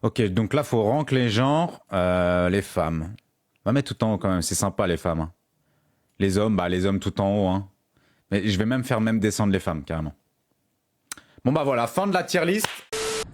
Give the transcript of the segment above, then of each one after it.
Ok, donc là, faut rank les genres, les femmes. On va mettre tout en haut quand même, c'est sympa les femmes. Hein. Les hommes, bah les hommes tout en haut. Hein. Mais je vais même faire descendre les femmes, carrément. Bon bah voilà, fin de la tier list.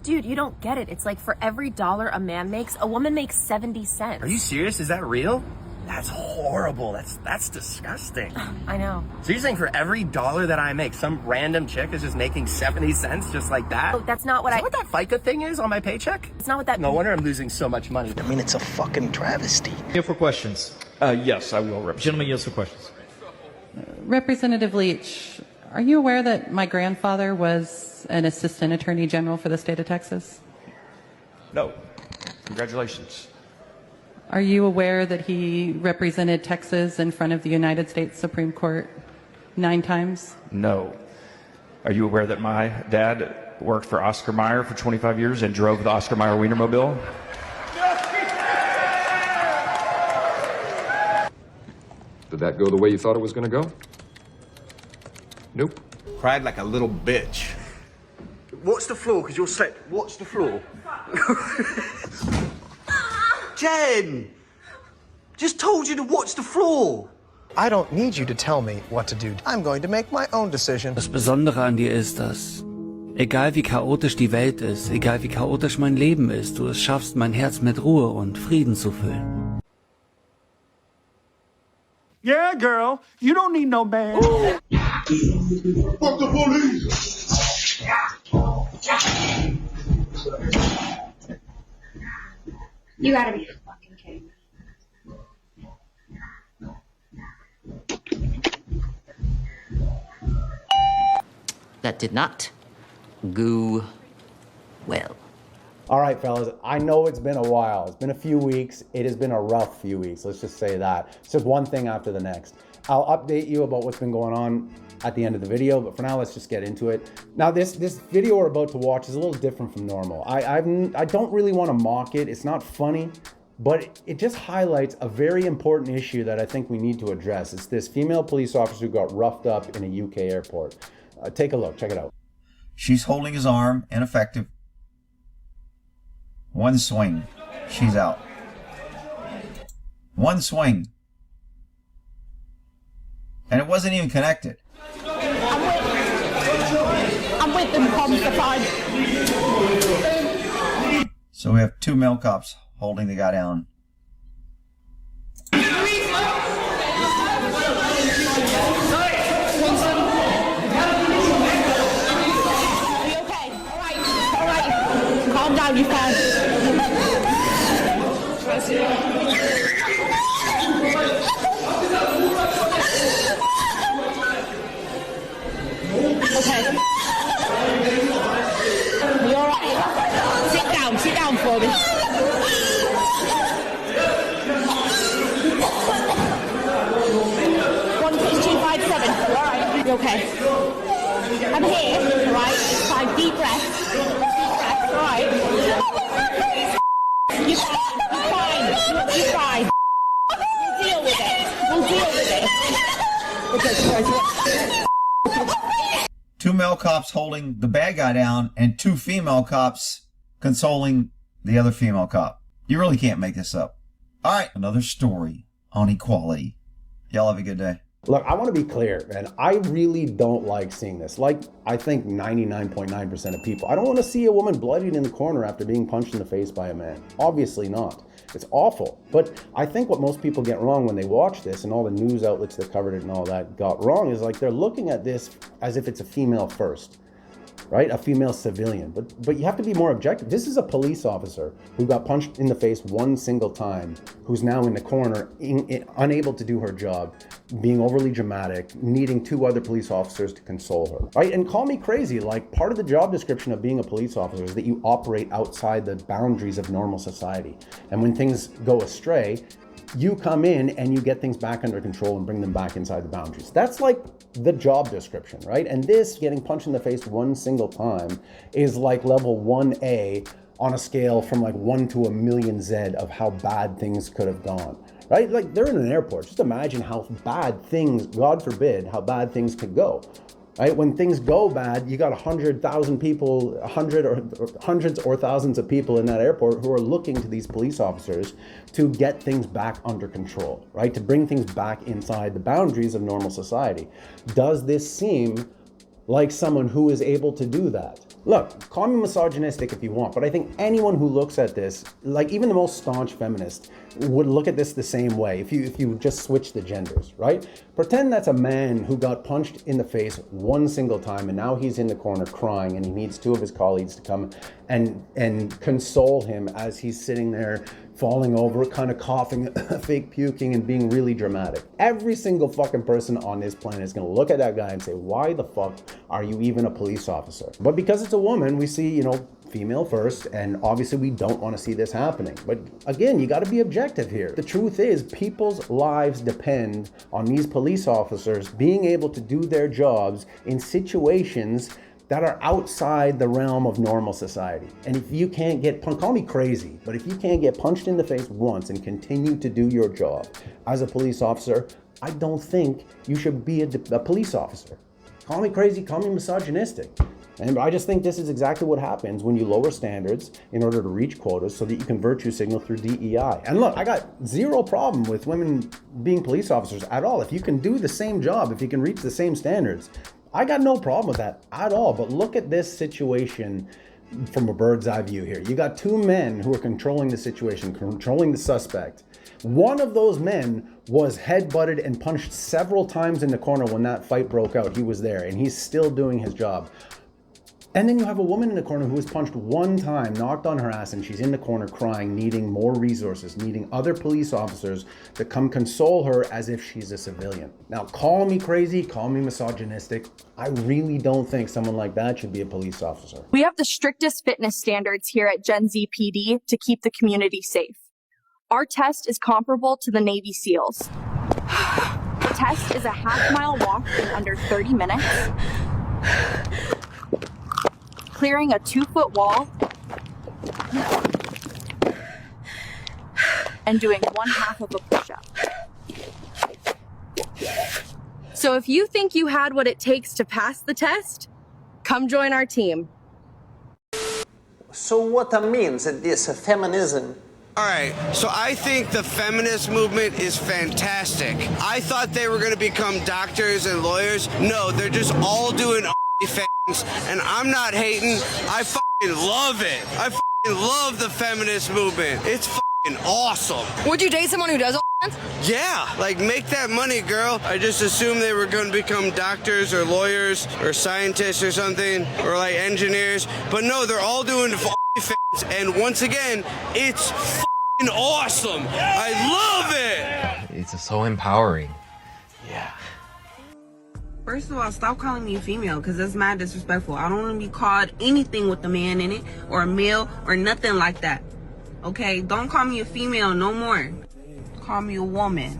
Dude, you don't get it. It's like for every dollar a man makes, a woman makes 70 cents. Are you serious? Is that real? That's horrible. That's disgusting. I know. So you're saying for every dollar that I make, some random chick is just making 70 cents just like that? Oh, that's not what Is that what that FICA thing is on my paycheck? It's not what that... No wonder I'm losing so much money. I mean, it's a fucking travesty. Here for questions. Yes, I will. Gentlemen, yes for questions. Representative Leach, are you aware that my grandfather was an assistant attorney general for the state of Texas? No. Congratulations. Are you aware that he represented Texas in front of the United States Supreme Court 9 times? No. Are you aware that my dad worked for Oscar Mayer for 25 years and drove the Oscar Mayer Wienermobile? Did that go the way you thought it was going to go? Nope. Cried like a little bitch. Watch the floor, because you'll slip. Watch the floor. Jen! Just told you to watch the floor. I don't need you to tell me what to do. I'm going to make my own decision. Das Besondere an dir ist, dass, egal wie chaotisch die Welt ist, egal wie chaotisch mein Leben ist, du es schaffst, mein Herz mit Ruhe und Frieden zu füllen. Yeah, girl, you don't need no man. Fuck the police! You gotta be fucking kidding me. That did not go well. All right, fellas, I know it's been a while. It's been a few weeks. It has been a rough few weeks. Let's just say that. It's just one thing after the next. I'll update you about what's been going on at the end of the video, but for now, let's just get into it. Now, this video we're about to watch is a little different from normal. I don't really want to mock it. It's not funny, but it just highlights a very important issue that I think we need to address. It's this female police officer who got roughed up in a UK airport. Take a look. Check it out. She's holding his arm, ineffective. One swing, she's out. One swing. And it wasn't even connected. I'm with them, Tom, the fine. So we have 2 male cops holding the guy down. Calm down, you fine. Okay. You alright? Sit down for me. 16257. Alright. You okay? I'm here, right? 5 deep breaths. Alright. You're fine. You're fine. We'll deal with it. Okay, sorry. 2 male cops holding the bad guy down and 2 female cops consoling the other female cop. You really can't make this up. All right, another story on equality. Y'all have a good day. Look, I want to be clear, man. I really don't like seeing this. Like, I think 99.9% of people. I don't want to see a woman bloodied in the corner after being punched in the face by a man. Obviously not. It's awful. But I think what most people get wrong when they watch this, and all the news outlets that covered it and all that got wrong, is like they're looking at this as if it's a female first. Right? A female civilian. But you have to be more objective. This is a police officer who got punched in the face one single time, who's now in the corner, unable to do her job, being overly dramatic, needing 2 other police officers to console her. Right? And call me crazy, like part of the job description of being a police officer is that you operate outside the boundaries of normal society. And when things go astray, you come in and you get things back under control and bring them back inside the boundaries. That's like the job description, right? And this, getting punched in the face one single time, is like level 1A on a scale from like 1 to a million Z of how bad things could have gone, right? Like, they're in an airport. Just imagine how bad things, God forbid, how bad things could go. right? When things go bad, you got 100,000 people, hundreds or thousands of people in that airport who are looking to these police officers to get things back under control, right? To bring things back inside the boundaries of normal society. Does this seem like someone who is able to do that? Look, call me misogynistic if you want, but I think anyone who looks at this, like even the most staunch feminist, would look at this the same way if you just switch the genders, right? Pretend that's a man who got punched in the face one single time and now he's in the corner crying and he needs two of his colleagues to come and console him as he's sitting there falling over, kind of coughing, fake puking, and being really dramatic. Every single fucking person on this planet is gonna look at that guy and say, why the fuck are you even a police officer? But because it's a woman, we see, you know, female first, and obviously we don't want to see this happening. But again, you got to be objective here. The truth is, people's lives depend on these police officers being able to do their jobs in situations that are outside the realm of normal society. And if you can't get punched, call me crazy, but if you can't get punched in the face once and continue to do your job as a police officer, I don't think you should be a police officer. Call me crazy, call me misogynistic. And I just think this is exactly what happens when you lower standards in order to reach quotas so that you can virtue signal through DEI. And look, I got zero problem with women being police officers at all. If you can do the same job, if you can reach the same standards, I got no problem with that at all. But look at this situation from a bird's eye view here. You got two men who are controlling the situation, controlling the suspect. One of those men was headbutted and punched several times in the corner when that fight broke out. He was there and he's still doing his job. And then you have a woman in the corner who was punched one time, knocked on her ass, and she's in the corner crying, needing more resources, needing other police officers to come console her as if she's a civilian. Now, call me crazy, call me misogynistic. I really don't think someone like that should be a police officer. We have the strictest fitness standards here at Gen Z PD to keep the community safe. Our test is comparable to the Navy SEALs. The test is a half-mile walk in under 30 minutes. Clearing a 2-foot wall and doing 1/2 of a push-up. So if you think you had what it takes to pass the test, come join our team. So what means this feminism? All right, so I think the feminist movement is fantastic. I thought they were going to become doctors and lawyers. No, they're just all doing things, and I'm not hating. I fucking love it. I fucking love the feminist movement. It's fucking awesome. Would you date someone who does all that? Yeah, like make that money, girl. I just assumed they were going to become doctors or lawyers or scientists or something, or like engineers, but no, they're all doing things, and once again, it's fucking awesome. I love it. It's so empowering. Yeah. First of all, stop calling me a female, because that's mad disrespectful. I don't want to be called anything with a man in it, or a male, or nothing like that. Okay? Don't call me a female no more. Call me a woman.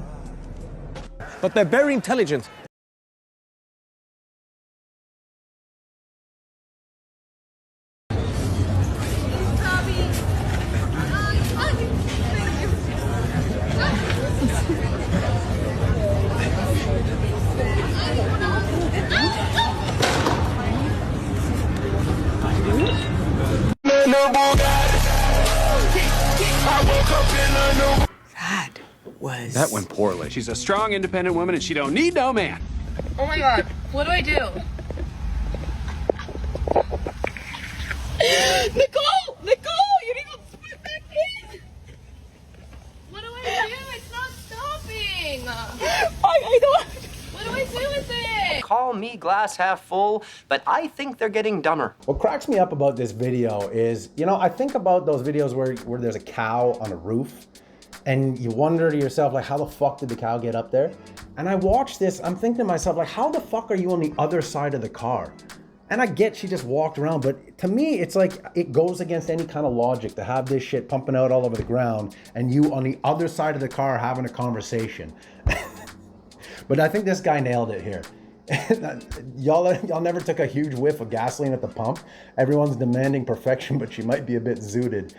But they're very intelligent. That went poorly. She's a strong, independent woman, and she don't need no man. Oh my god, what do I do? Nicole! Nicole! You need to put back in! What do I do? It's not stopping! I don't... What do I do with it? Call me glass half full, but I think they're getting dumber. What cracks me up about this video is, you know, I think about those videos where there's a cow on a roof, and you wonder to yourself, like, how the fuck did the cow get up there? And I watch this, I'm thinking to myself, like, how the fuck are you on the other side of the car? And I get she just walked around, but to me, it's like it goes against any kind of logic to have this shit pumping out all over the ground and you on the other side of the car having a conversation. But I think this guy nailed it here. Y'all never took a huge whiff of gasoline at the pump? Everyone's demanding perfection, but she might be a bit zooted.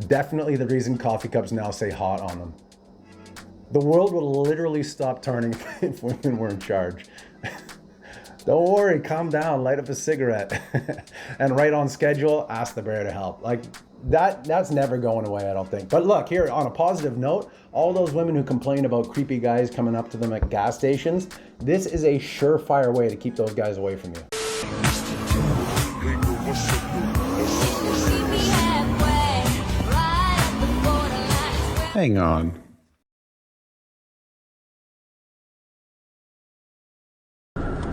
Definitely the reason coffee cups now say hot on them. The world would literally stop turning if women were in charge. Don't worry, calm down, light up a cigarette. And right on schedule, ask the bear to help. Like, that's never going away, I don't think. But look, here, on a positive note, all those women who complain about creepy guys coming up to them at gas stations, this is a surefire way to keep those guys away from you. Hang on.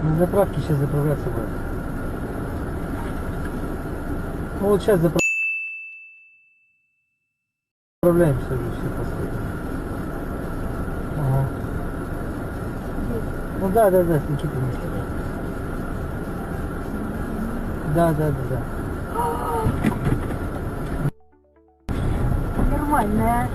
На заправке сейчас заправляться будет. Ну вот сейчас заправляемся уже все последние. Ага. Ну да, с Никитой вместе. Да. Нормально.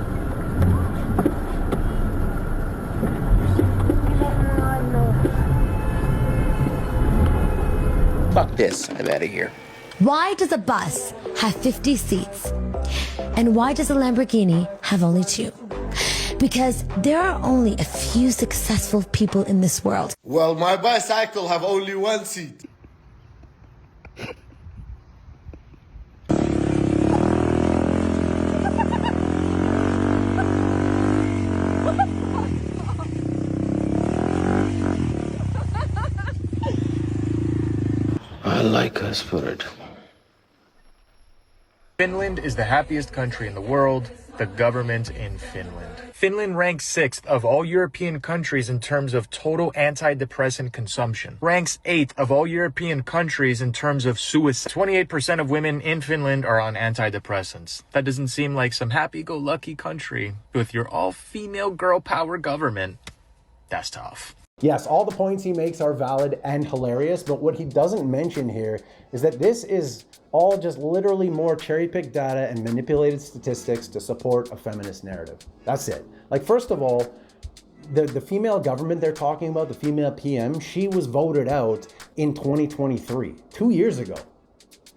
Fuck this, I'm out of here. Why does a bus have 50 seats? And why does a Lamborghini have only 2? Because there are only a few successful people in this world. Well, my bicycle have only 1 seat. I like her spirit. Finland is the happiest country in the world. The government in Finland. Finland ranks 6th of all European countries in terms of total antidepressant consumption. Ranks 8th of all European countries in terms of suicide. 28% of women in Finland are on antidepressants. That doesn't seem like some happy-go-lucky country with your all-female girl power government. That's tough. Yes, all the points he makes are valid and hilarious, but what he doesn't mention here is that this is all just literally more cherry-picked data and manipulated statistics to support a feminist narrative. That's it. Like, first of all, the female government they're talking about, the female PM, she was voted out in 2023, 2 years ago.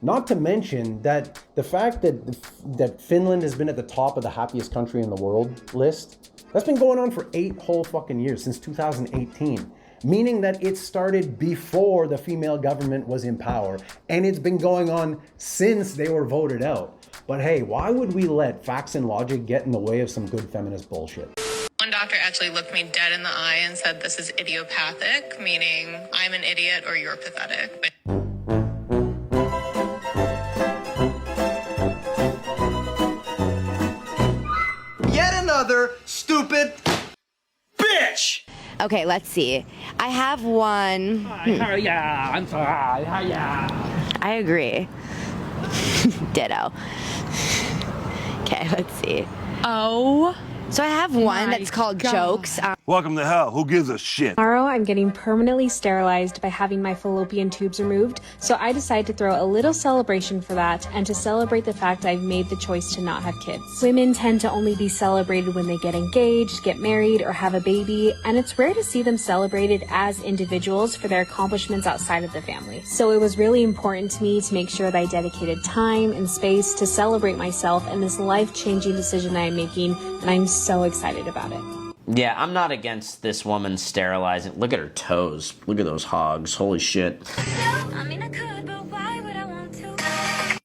Not to mention that the fact that Finland has been at the top of the happiest country in the world list, that's been going on for 8 whole fucking years, since 2018. Meaning that it started before the female government was in power, and it's been going on since they were voted out. But hey, why would we let facts and logic get in the way of some good feminist bullshit? One doctor actually looked me dead in the eye and said, "This is idiopathic," meaning I'm an idiot or you're pathetic. Yet another stupid bitch! Okay, let's see. I have one. I'm sorry. I agree. Ditto. Okay, let's see. Oh. So I have one that's called Jokes. Welcome to hell. Who gives a shit? Tomorrow, I'm getting permanently sterilized by having my fallopian tubes removed, so I decided to throw a little celebration for that and to celebrate the fact I've made the choice to not have kids. Women tend to only be celebrated when they get engaged, get married, or have a baby, and it's rare to see them celebrated as individuals for their accomplishments outside of the family. So it was really important to me to make sure that I dedicated time and space to celebrate myself and this life-changing decision that I'm making, and I'm so excited about it. Yeah, I'm not against this woman sterilizing. Look at her toes. Look at those hogs. Holy shit.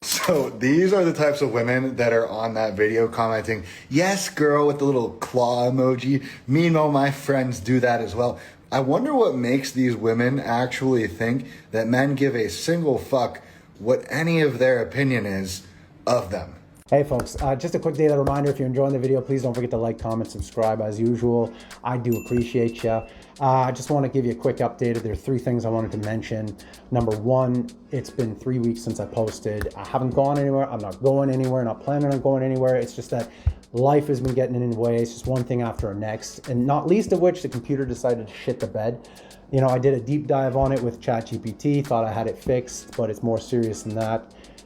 So these are the types of women that are on that video commenting, "Yes, girl," with the little claw emoji. Meanwhile, my friends do that as well. I wonder what makes these women actually think that men give a single fuck what any of their opinion is of them. Hey folks, just a quick data reminder, if you're enjoying the video, please don't forget to like, comment, subscribe as usual. I do appreciate you. I just want to give you a quick update. There are 3 things I wanted to mention. Number 1, it's been 3 weeks since I posted. I haven't gone anywhere. I'm not going anywhere, not planning on going anywhere. It's just that life has been getting in the way. It's just one thing after the next, and not least of which the computer decided to shit the bed. You know, I did a deep dive on it with ChatGPT, thought I had it fixed, but it's more serious than that.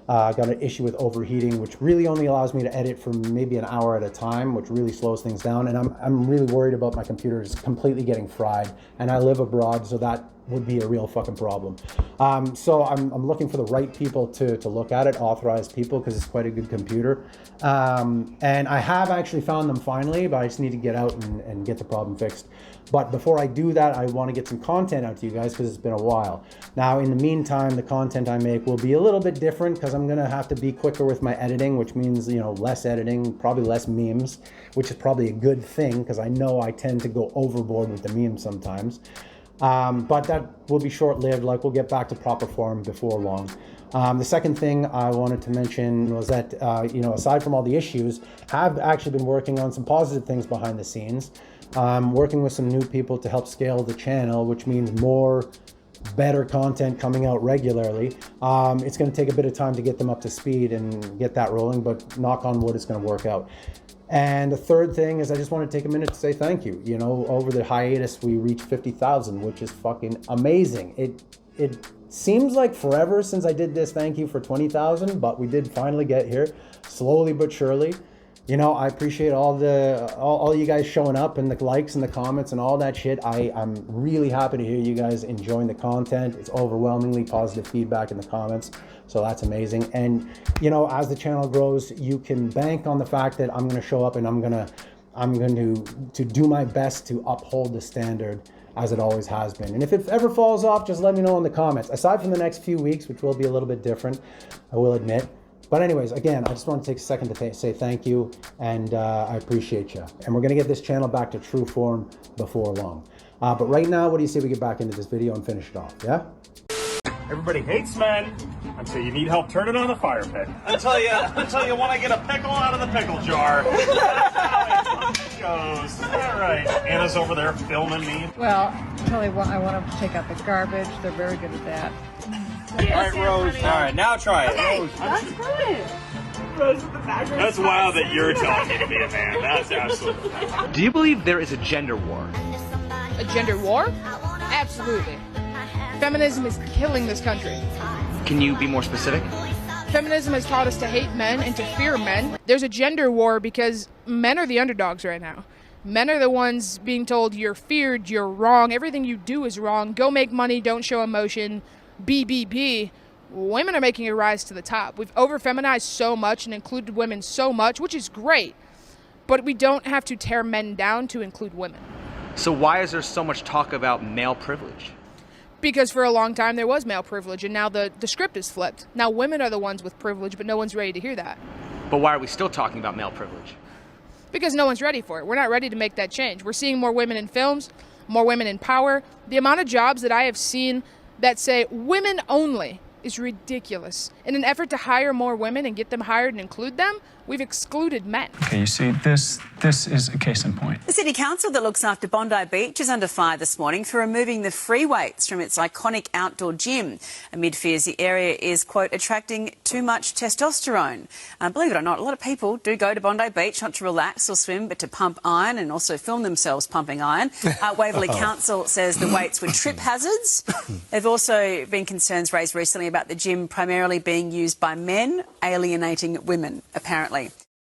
I got an issue with overheating, which really only allows me to edit for maybe an hour at a time, which really slows things down. And I'm really worried about my computer just completely getting fried. And I live abroad, so that would be a real fucking problem. So I'm looking for the right people to look at it, authorized people, because it's quite a good computer. And I have actually found them finally, but I just need to get out and get the problem fixed. But before I do that, I want to get some content out to you guys because it's been a while. Now, in the meantime, the content I make will be a little bit different because I'm going to have to be quicker with my editing, which means, you know, less editing, probably less memes, which is probably a good thing because I know I tend to go overboard with the memes sometimes. But that will be short-lived. Like, we'll get back to proper form before long. The second thing I wanted to mention was that, you know, aside from all the issues, I've actually been working on some positive things behind the scenes. Working with some new people to help scale the channel, which means more better content coming out regularly. It's going to take a bit of time to get them up to speed and get that rolling, but knock on wood, it's going to work out. And the third thing is I just want to take a minute to say thank you. You know, over the hiatus, we reached 50,000, which is fucking amazing. It seems like forever since I did this thank you for 20,000, but we did finally get here, slowly but surely. You know, I appreciate all you guys showing up and the likes and the comments and all that shit. I'm really happy to hear you guys enjoying the content. It's overwhelmingly positive feedback in the comments, so that's amazing. And you know, as the channel grows, you can bank on the fact that I'm going to show up and I'm going to do my best to uphold the standard as it always has been. And if it ever falls off, just let me know in the comments. Aside from the next few weeks, which will be a little bit different, I will admit. But anyways, again, I just want to take a second to say thank you, and I appreciate you. And we're going to get this channel back to true form before long. But right now, what do you say we get back into this video and finish it off, yeah? Everybody hates men until you need help turning on the fire pit. Until you want to get a pickle out of the pickle jar. That's how it goes. All right, Anna's over there filming me. Well, I want to take out the garbage. They're very good at that. All right, Rose. All right, now try it. Okay, Rose. that's good. Rose with the background. That's wild that you're telling me to be a man. That's absolutely. Do you believe there is a gender war? A gender war? Absolutely. Feminism is killing this country. Can you be more specific? Feminism has taught us to hate men and to fear men. There's a gender war because men are the underdogs right now. Men are the ones being told you're feared, you're wrong, everything you do is wrong, go make money, don't show emotion, BBB. Women are making a rise to the top. We've over-feminized so much and included women so much, which is great, but we don't have to tear men down to include women. So why is there so much talk about male privilege? Because for a long time there was male privilege, and now the script is flipped. Now women are the ones with privilege, but no one's ready to hear that. But why are we still talking about male privilege? Because no one's ready for it. We're not ready to make that change. We're seeing more women in films, more women in power. The amount of jobs that I have seen that say women only is ridiculous. In an effort to hire more women and get them hired and include them, we've excluded men. Okay, you see, this is a case in point. The city council that looks after Bondi Beach is under fire this morning for removing the free weights from its iconic outdoor gym, amid fears the area is, quote, attracting too much testosterone. Believe it or not, a lot of people do go to Bondi Beach not to relax or swim, but to pump iron and also film themselves pumping iron. Waverley Council says the weights were trip hazards. There have also been concerns raised recently about the gym primarily being used by men, alienating women, apparently.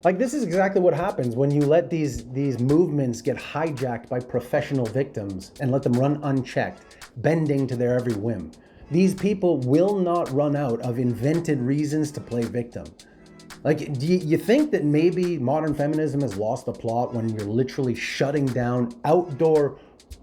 Like, this is exactly what happens when you let these movements get hijacked by professional victims and let them run unchecked, bending to their every whim. These people will not run out of invented reasons to play victim. Like, do you think that maybe modern feminism has lost the plot when you're literally shutting down outdoor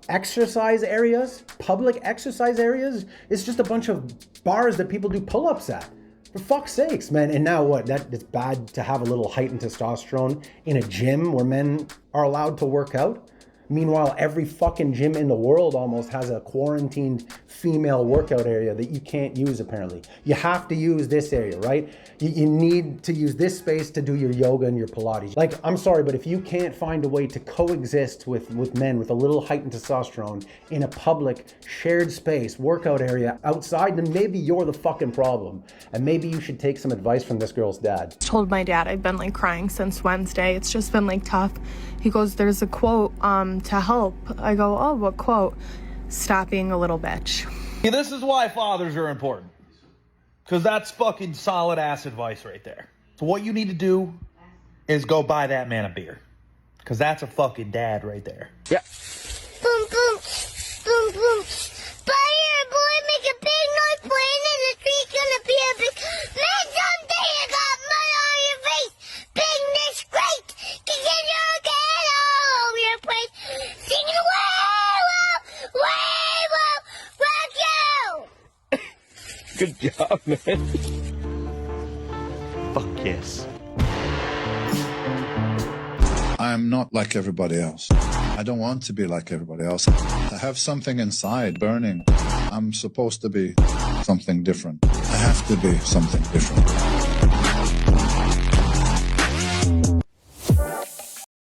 exercise areas, public exercise areas? It's just a bunch of bars that people do pull-ups at. For fuck's sakes, man. And now what? It's bad to have a little heightened testosterone in a gym where men are allowed to work out? Meanwhile, every fucking gym in the world almost has a quarantined female workout area that you can't use, apparently. You have to use this area, right? You need to use this space to do your yoga and your Pilates. Like, I'm sorry, but if you can't find a way to coexist with men with a little heightened testosterone in a public shared space, workout area outside, then maybe you're the fucking problem. And maybe you should take some advice from this girl's dad. I told my dad I've been like crying since Wednesday. It's just been like tough. He goes, there's a quote to help. I go, oh, what quote? Stop being a little bitch. This is why fathers are important. Because that's fucking solid ass advice right there. So what you need to do is go buy that man a beer. Because that's a fucking dad right there. Yeah. Boom, boom, boom, boom. Fire! Good job, man. Fuck yes. I'm not like everybody else. I don't want to be like everybody else. I have something inside burning. I'm supposed to be something different. I have to be something different.